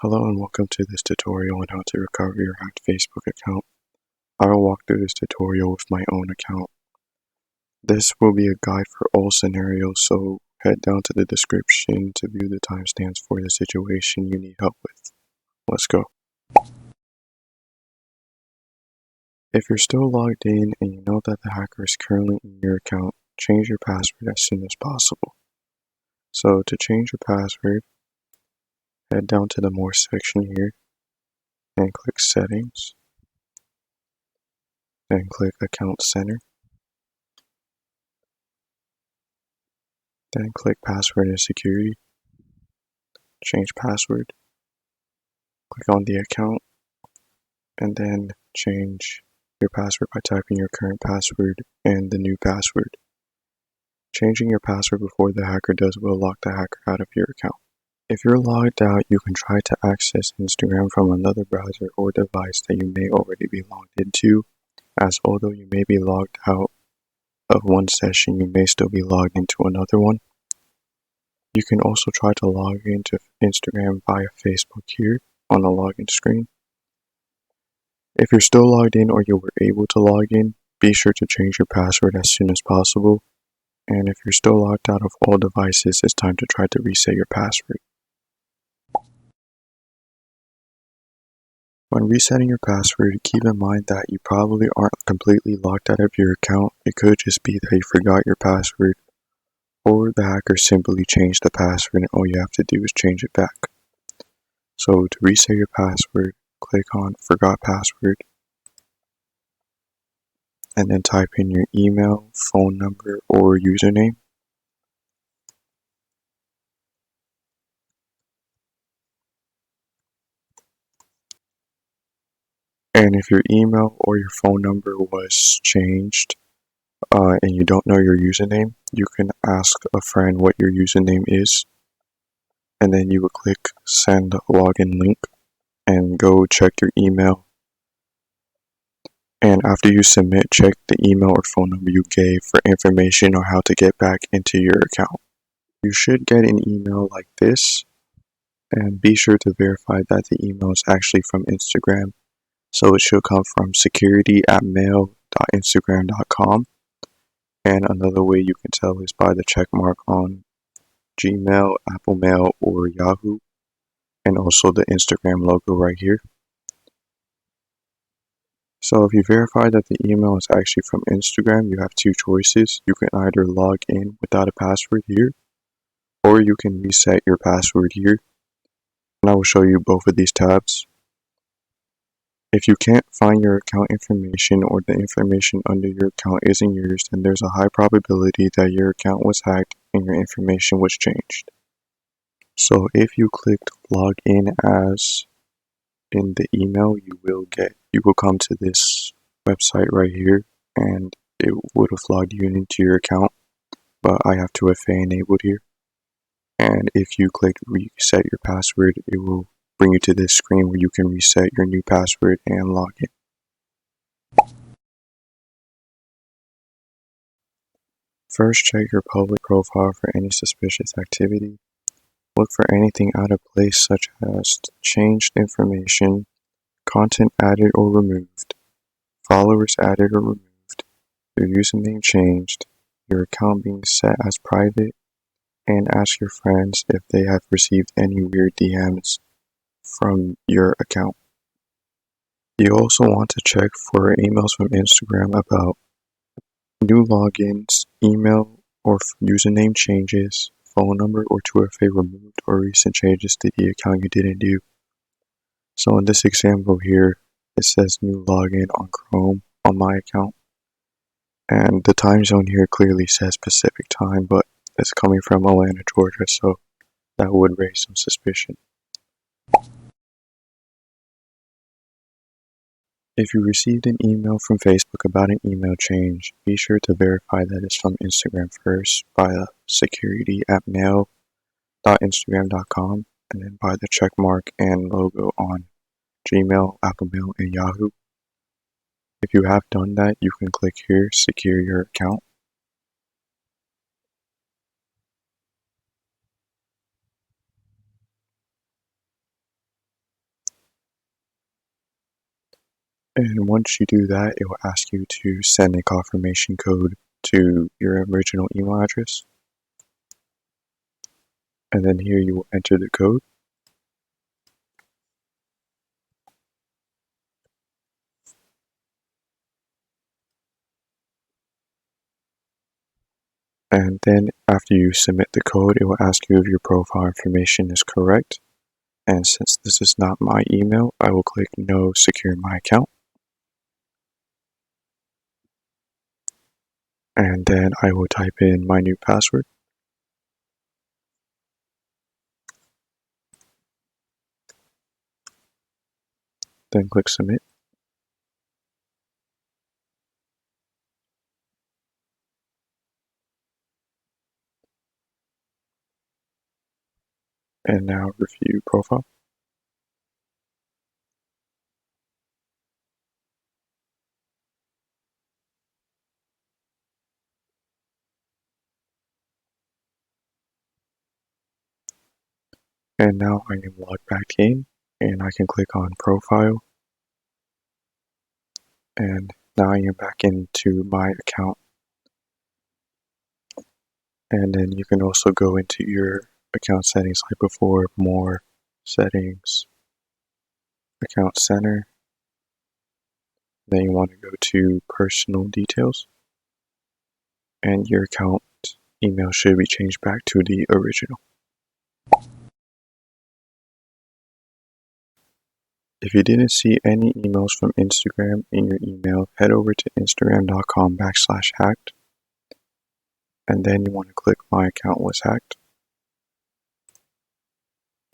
Hello and welcome to this tutorial on how to recover your hacked Facebook account. I will walk through this tutorial with my own account. This will be a guide for all scenarios, so head down to the description to view the timestamps for the situation you need help with. Let's go. If you're still logged in and you know that the hacker is currently in your account, change your password as soon as possible. So to change your password, head down to the More section here and click Settings, then click Account Center. Then click Password and Security, change password, click on the account, and then change your password by typing your current password and the new password. Changing your password before the hacker does will lock the hacker out of your account. If you're logged out, you can try to access Instagram from another browser or device that you may already be logged into, as although you may be logged out of one session, you may still be logged into another one. You can also try to log into Instagram via Facebook here on the login screen. If you're still logged in or you were able to log in, be sure to change your password as soon as possible. And if you're still logged out of all devices, it's time to try to reset your password. When resetting your password, keep in mind that you probably aren't completely locked out of your account. It could just be that you forgot your password, or the hacker simply changed the password and all you have to do is change it back. So to reset your password, click on Forgot Password, and then type in your email, phone number, or username. And if your email or your phone number was changed and you don't know your username, you can ask a friend what your username is, and then you would click Send Login Link and go check your email. And after you submit, check the email or phone number you gave for information on how to get back into your account. You should get an email like this, and be sure to verify that the email is actually from Instagram. So it should come from security@mail.instagram.com. And another way you can tell is by the check mark on Gmail, Apple Mail, or Yahoo, and also the Instagram logo right here. So if you verify that the email is actually from Instagram, you have two choices. You can either log in without a password here, or you can reset your password here. And I will show you both of these tabs. If you can't find your account information or the information under your account isn't yours, then there's a high probability that your account was hacked and your information was changed. So if you clicked log in as in the email, you will come to this website right here, and it would have logged you into your account, but I have 2FA enabled here. And if you click reset your password, it will bring you to this screen where you can reset your new password and log in. First, check your public profile for any suspicious activity. Look for anything out of place such as changed information, content added or removed, followers added or removed, your username changed, your account being set as private, and ask your friends if they have received any weird DMs from your account. You also want to check for emails from Instagram about new logins, email or username changes, phone number, or 2FA removed, or recent changes to the account you didn't do. So in this example here, it says new login on Chrome on my account. And the time zone here clearly says Pacific time, but it's coming from Atlanta, Georgia, so that would raise some suspicion. If you received an email from Facebook about an email change, be sure to verify that it's from Instagram first by security@mail.instagram.com, and then by the check mark and logo on Gmail, Apple Mail, and Yahoo. If you have done that, you can click here, secure your account. And once you do that, it will ask you to send a confirmation code to your original email address. And then here you will enter the code. And then after you submit the code, it will ask you if your profile information is correct. And since this is not my email, I will click No Secure My Account. And then I will type in my new password. Then click Submit. And now Review Profile. And now I am logged back in, and I can click on Profile. And now I am back into my account. And then you can also go into your account settings like before, More, Settings, Account Center. Then you want to go to Personal Details. And your account email should be changed back to the original. If you didn't see any emails from Instagram in your email, head over to instagram.com/hacked. And then you want to click My Account Was Hacked.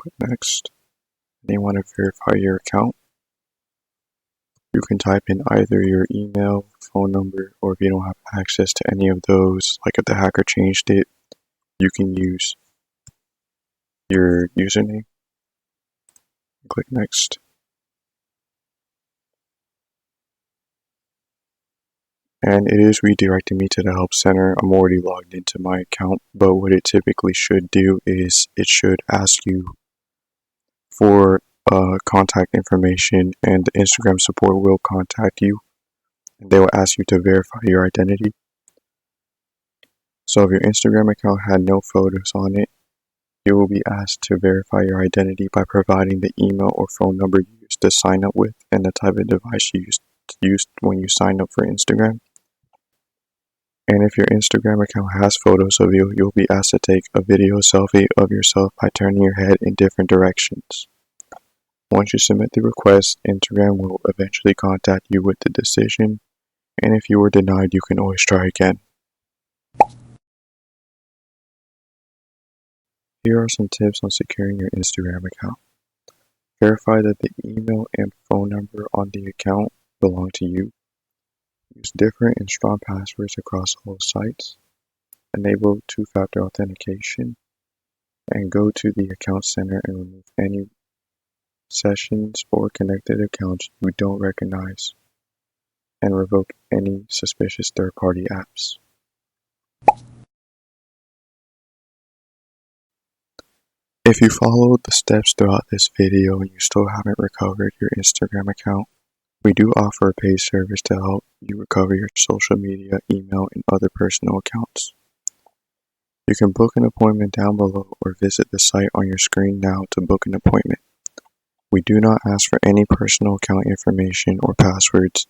Click Next. Then you want to verify your account. You can type in either your email, phone number, or if you don't have access to any of those, like if the hacker changed it, you can use your username. Click Next. And it is redirecting me to the Help Center. I'm already logged into my account, but what it typically should do is it should ask you for contact information, and the Instagram support will contact you. And they will ask you to verify your identity. So if your Instagram account had no photos on it, you will be asked to verify your identity by providing the email or phone number you used to sign up with and the type of device you used when you signed up for Instagram. And if your Instagram account has photos of you, you'll be asked to take a video selfie of yourself by turning your head in different directions. Once you submit the request, Instagram will eventually contact you with the decision, and if you were denied, you can always try again. Here are some tips on securing your Instagram account. Verify that the email and phone number on the account belong to you. Use different and strong passwords across all sites. Enable two-factor authentication. And go to the account center and remove any sessions or connected accounts you don't recognize. And revoke any suspicious third-party apps. If you followed the steps throughout this video and you still haven't recovered your Instagram account, we do offer a paid service to help you recover your social media, email, and other personal accounts. You can book an appointment down below or visit the site on your screen now to book an appointment. We do not ask for any personal account information or passwords.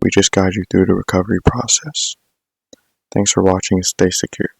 We just guide you through the recovery process. Thanks for watching and stay secure.